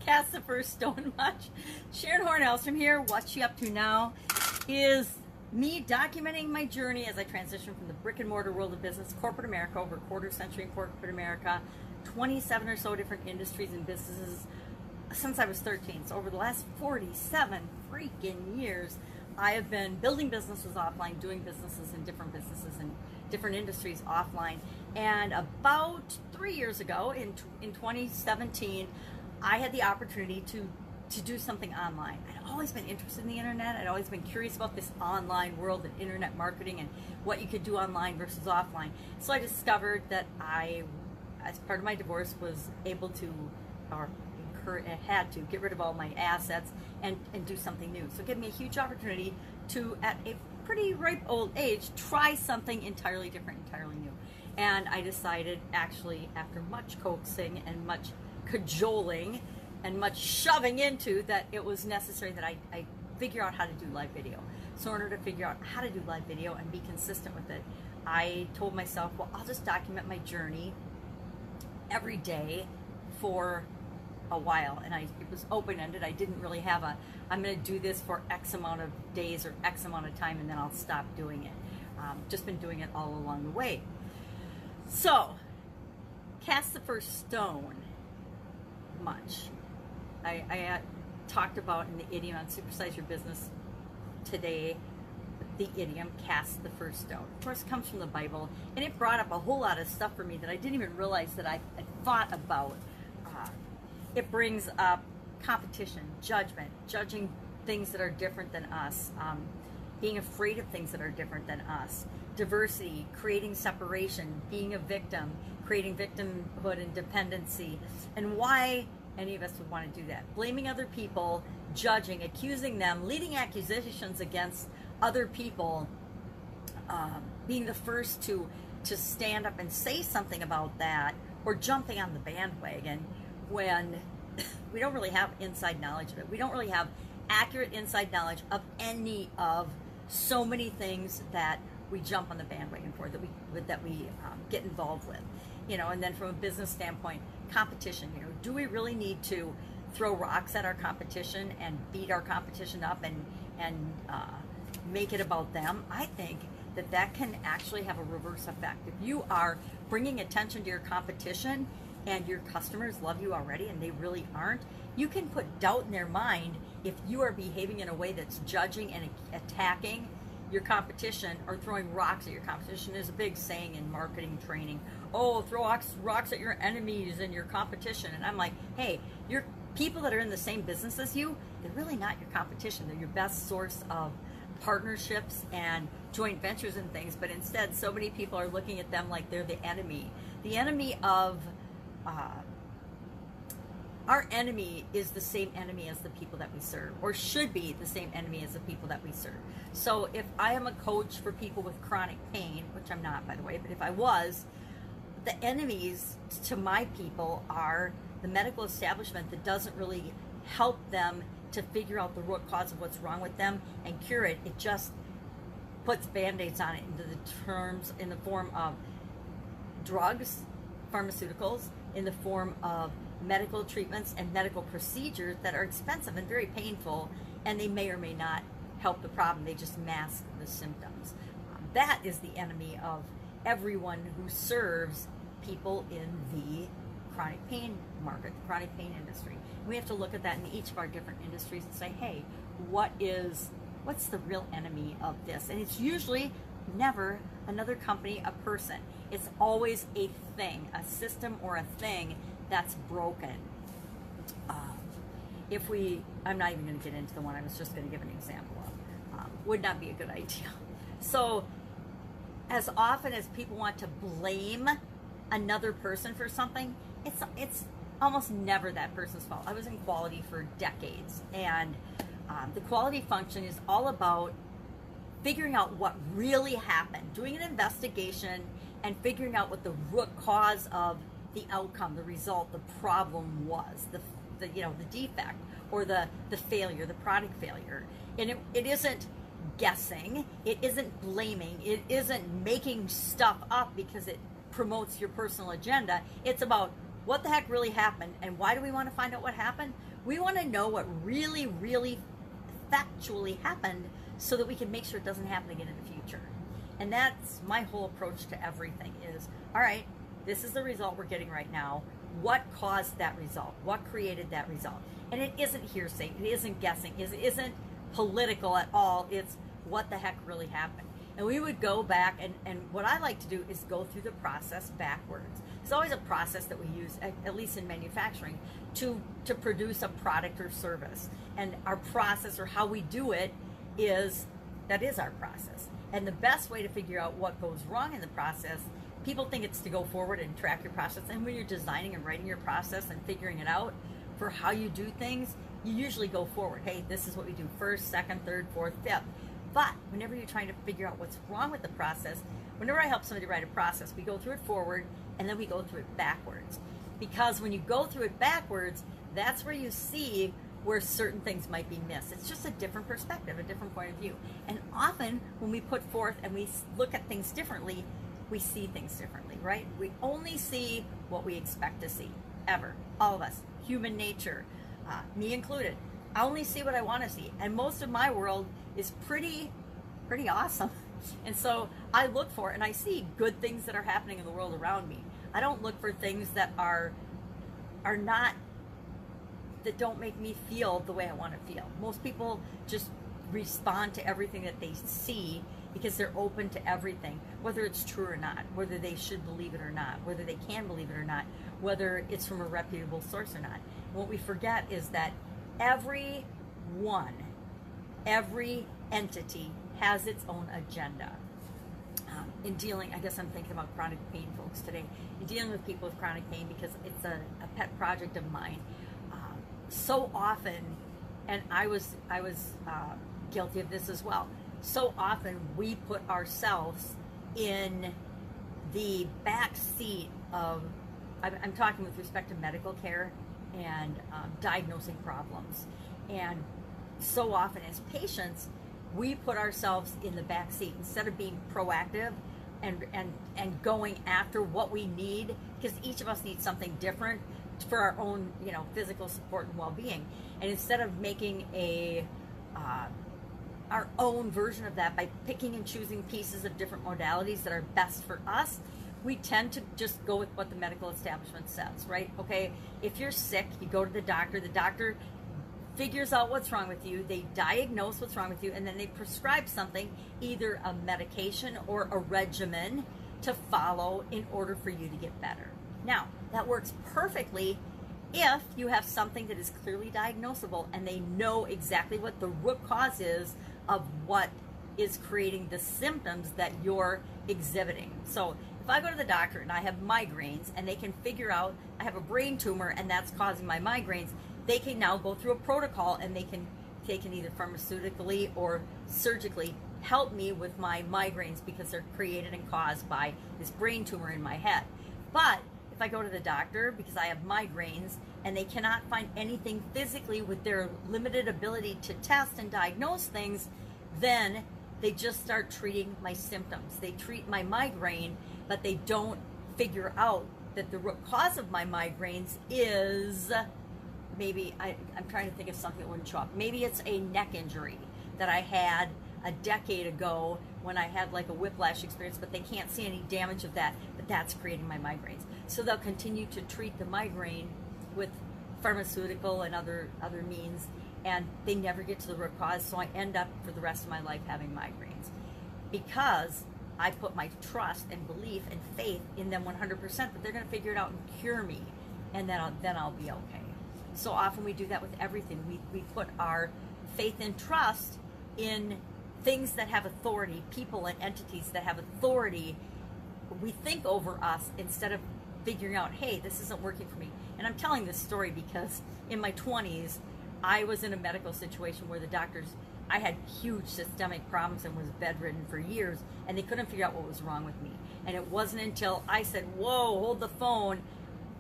cast the first stone much. Sharon Horne-Ellstrom here. What she up to now is me documenting my journey as I transition from the brick and mortar world of business, corporate America, over a quarter century in corporate America, 27 or so different industries and businesses since I was 13. So over the last 47 freaking years, I have been building businesses offline, doing businesses in different industries offline. And about 3 years ago, in 2017, I had the opportunity to do something online. I'd always been interested in the internet. I'd always been curious about this online world and internet marketing and what you could do online versus offline. So I discovered that I, as part of my divorce, was able to, or had to, get rid of all my assets and do something new. So it gave me a huge opportunity to, at a pretty ripe old age, try something entirely different, entirely new. And I decided, actually, after much coaxing and much cajoling and much shoving into, that it was necessary that I figure out how to do live video. So in order to figure out how to do live video and be consistent with it, I told myself, well, I'll just document my journey every day for a while. And it was open-ended. I didn't really have I'm going to do this for X amount of days or X amount of time and then I'll stop doing it. Just been doing it all along the way. So, cast the first stone much. I talked about in the idiom on Supersize Your Business today, the idiom, cast the first stone. Of course, it comes from the Bible, and it brought up a whole lot of stuff for me that I didn't even realize that I had thought about. It brings up competition, judgment, judging things that are different than us, being afraid of things that are different than us, diversity, creating separation, being a victim, creating victimhood and dependency, and why any of us would want to do that. Blaming other people, judging, accusing them, leading accusations against other people, being the first to stand up and say something about that, or jumping on the bandwagon when we don't really have inside knowledge of it. We don't really have accurate inside knowledge of any of so many things that we jump on the bandwagon for, that we get involved with. You know, and then from a business standpoint, competition, you know, do we really need to throw rocks at our competition and beat our competition up and make it about them? I think that can actually have a reverse effect. If you are bringing attention to your competition and your customers love you already and they really aren't, you can put doubt in their mind if you are behaving in a way that's judging and attacking your competition or throwing rocks at your competition. There's a big saying in marketing training, oh, throw rocks at your enemies and your competition. And I'm like, hey, your people that are in the same business as you, they're really not your competition. They're your best source of partnerships and joint ventures and things, but instead so many people are looking at them like they're the enemy. The enemy of our enemy is the same enemy as the people that we serve, or should be the same enemy as the people that we serve. So if I am a coach for people with chronic pain, which I'm not, by the way, but if I was, the enemies to my people are the medical establishment that doesn't really help them to figure out the root cause of what's wrong with them and cure it. It just puts band-aids on it in the form of drugs, pharmaceuticals, in the form of medical treatments and medical procedures that are expensive and very painful, and they may or may not help the problem. They just mask the symptoms. That is the enemy of everyone who serves people in the chronic pain market, the chronic pain industry. We have to look at that in each of our different industries and say, hey, what's the real enemy of this? And it's usually never another company, a person. It's always a thing, a system or a thing that's broken. I'm not even going to get into the one I was just going to give an example of. Would not be a good idea. So as often as people want to blame another person for something, it's almost never that person's fault. I was in quality for decades, and the quality function is all about figuring out what really happened, doing an investigation and figuring out what the root cause of the outcome, the result, the problem was, the defect or the failure, the product failure. And it isn't guessing, it isn't blaming, it isn't making stuff up because it promotes your personal agenda. It's about what the heck really happened, and why do we want to find out what happened? We want to know what really, really factually happened so that we can make sure it doesn't happen again in the future. And that's my whole approach to everything is, all right, this is the result we're getting right now. What caused that result? What created that result? And it isn't hearsay. It isn't guessing. It isn't political at all. It's what the heck really happened. And we would go back, and what I like to do is go through the process backwards. It's always a process that we use, at least in manufacturing, to produce a product or service. And our process, or how we do it, that is our process. And the best way to figure out what goes wrong in the process, people think it's to go forward and track your process. And when you're designing and writing your process and figuring it out for how you do things, you usually go forward. Hey, this is what we do first, second, third, fourth, fifth. But whenever you're trying to figure out what's wrong with the process, whenever I help somebody write a process, we go through it forward and then we go through it backwards. Because when you go through it backwards, that's where you see where certain things might be missed. It's just a different perspective, a different point of view. And often when we put forth and we look at things differently, we see things differently, right? We only see what we expect to see, ever. All of us, human nature, me included. I only see what I want to see. And most of my world is pretty awesome. And so I look for and I see good things that are happening in the world around me. I don't look for things that are not, that don't make me feel the way I want to feel. Most people just respond to everything that they see because they're open to everything, whether it's true or not, whether they should believe it or not, whether they can believe it or not, whether it's from a reputable source or not. And what we forget is that every entity has its own agenda. In dealing, I guess I'm thinking about chronic pain folks today, in dealing with people with chronic pain, because it's a pet project of mine. So often, and I was guilty of this as well, so often we put ourselves in the back seat of, I'm talking with respect to medical care and diagnosing problems. And so often as patients, we put ourselves in the back seat instead of being proactive and going after what we need, because each of us needs something different for our own, physical support and well-being. And instead of making our own version of that by picking and choosing pieces of different modalities that are best for us, we tend to just go with what the medical establishment says, right? Okay, if you're sick, you go to the doctor figures out what's wrong with you, they diagnose what's wrong with you, and then they prescribe something, either a medication or a regimen to follow in order for you to get better. Now, that works perfectly if you have something that is clearly diagnosable and they know exactly what the root cause is of what is creating the symptoms that you're exhibiting. So if I go to the doctor and I have migraines and they can figure out I have a brain tumor and that's causing my migraines, they can now go through a protocol and they can either pharmaceutically or surgically help me with my migraines because they're created and caused by this brain tumor in my head. But if I go to the doctor because I have migraines and they cannot find anything physically with their limited ability to test and diagnose things, then they just start treating my symptoms. They treat my migraine, but they don't figure out that the root cause of my migraines is maybe, I'm trying to think of something that wouldn't show up. Maybe it's a neck injury that I had a decade ago when I had like a whiplash experience, but they can't see any damage of that, but that's creating my migraines. So they'll continue to treat the migraine with pharmaceutical and other means, and they never get to the root cause, so I end up for the rest of my life having migraines. Because I put my trust and belief and faith in them 100% that they're going to figure it out and cure me, and then I'll be okay. So often we do that with everything. We put our faith and trust in things that have authority, people and entities that have authority, we think over us instead of figuring out, hey, this isn't working for me. And I'm telling this story because in my 20s, I was in a medical situation where the doctors, I had huge systemic problems and was bedridden for years, and they couldn't figure out what was wrong with me. And it wasn't until I said, whoa, hold the phone,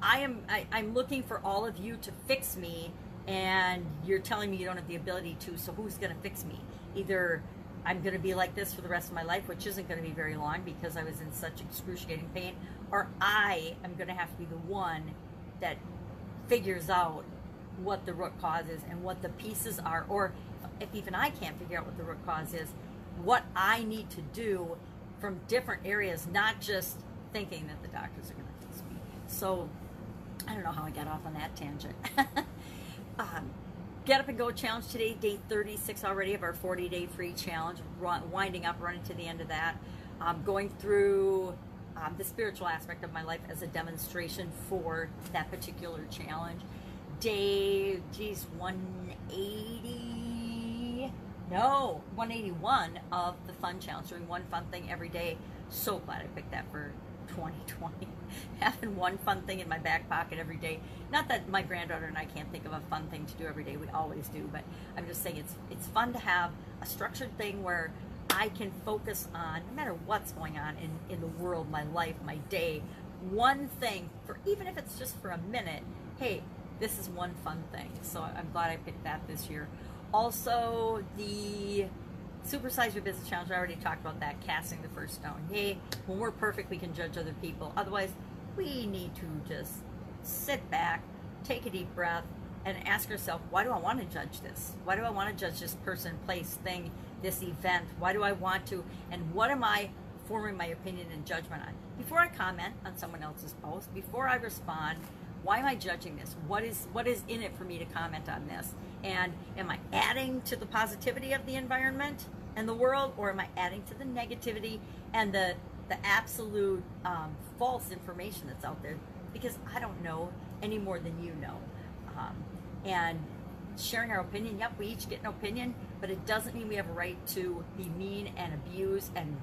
I'm looking for all of you to fix me, and you're telling me you don't have the ability to, so who's going to fix me? Either I'm going to be like this for the rest of my life, which isn't going to be very long because I was in such excruciating pain, or I am going to have to be the one that figures out what the root cause is and what the pieces are, or if even I can't figure out what the root cause is, what I need to do from different areas, not just thinking that the doctors are going to fix me. So I don't know how I got off on that tangent. Get Up and Go challenge today, day 36 already of our 40-day free challenge, winding up, running to the end of that. Going through the spiritual aspect of my life as a demonstration for that particular challenge. Day, 181 of the fun challenge, doing one fun thing every day. So glad I picked that for 2020. Having one fun thing in my back pocket every day. Not that my granddaughter and I can't think of a fun thing to do every day, we always do, but I'm just saying it's fun to have a structured thing where I can focus on, no matter what's going on in the world, my life, my day, one thing, for even if it's just for a minute, hey, this is one fun thing. So I'm glad I picked that this year. Also, the Supersize Your Business Challenge, I already talked about that, casting the first stone. Hey, when we're perfect, we can judge other people. Otherwise, we need to just sit back, take a deep breath, and ask yourself, why do I want to judge this? Why do I want to judge this person, place, thing, this event? Why do I want to? And what am I forming my opinion and judgment on? Before I comment on someone else's post, before I respond, why am I judging this? What is in it for me to comment on this? And am I adding to the positivity of the environment and the world, or am I adding to the negativity and the absolute false information that's out there? Because I don't know any more than you know. And sharing our opinion, yep, we each get an opinion, but it doesn't mean we have a right to be mean and abuse and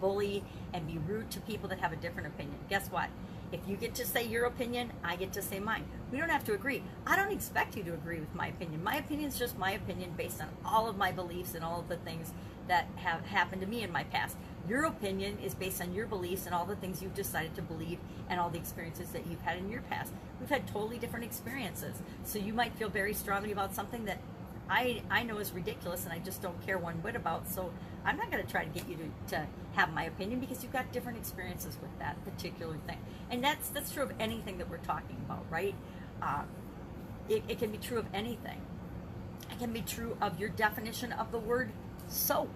bully and be rude to people that have a different opinion. Guess what? If you get to say your opinion, I get to say mine. We don't have to agree. I don't expect you to agree with my opinion. My opinion is just my opinion based on all of my beliefs and all of the things that have happened to me in my past. Your opinion is based on your beliefs and all the things you've decided to believe and all the experiences that you've had in your past. We've had totally different experiences. So you might feel very strongly about something that I know is ridiculous and I just don't care one whit about. So I'm not going to try to get you to have my opinion, because you've got different experiences with that particular thing. And that's true of anything that we're talking about, right? It can be true of anything. It can be true of your definition of the word soap.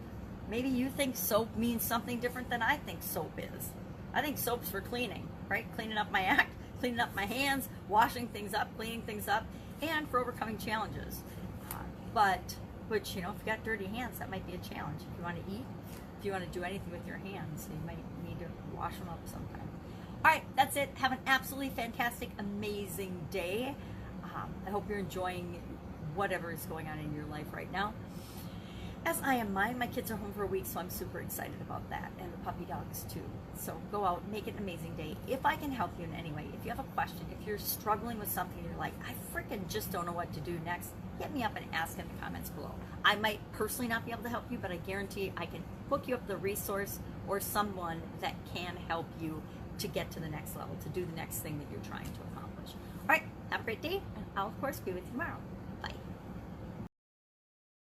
Maybe you think soap means something different than I think soap is. I think soap's for cleaning, right? Cleaning up my act, cleaning up my hands, washing things up, cleaning things up, and for overcoming challenges. Which, you know, if you got dirty hands, that might be a challenge. If you want to eat, if you want to do anything with your hands, you might need to wash them up sometime. All right, that's it. Have an absolutely fantastic, amazing day. I hope you're enjoying whatever is going on in your life right now. As I am mine. My kids are home for a week, so I'm super excited about that, and the puppy dogs too. So go out, make it an amazing day. If I can help you in any way, if you have a question, if you're struggling with something, you're like, I freaking just don't know what to do next, hit me up and ask in the comments below. I might personally not be able to help you, but I guarantee I can hook you up with a resource or someone that can help you to get to the next level, to do the next thing that you're trying to accomplish. All right, have a great day, and I'll, of course, be with you tomorrow.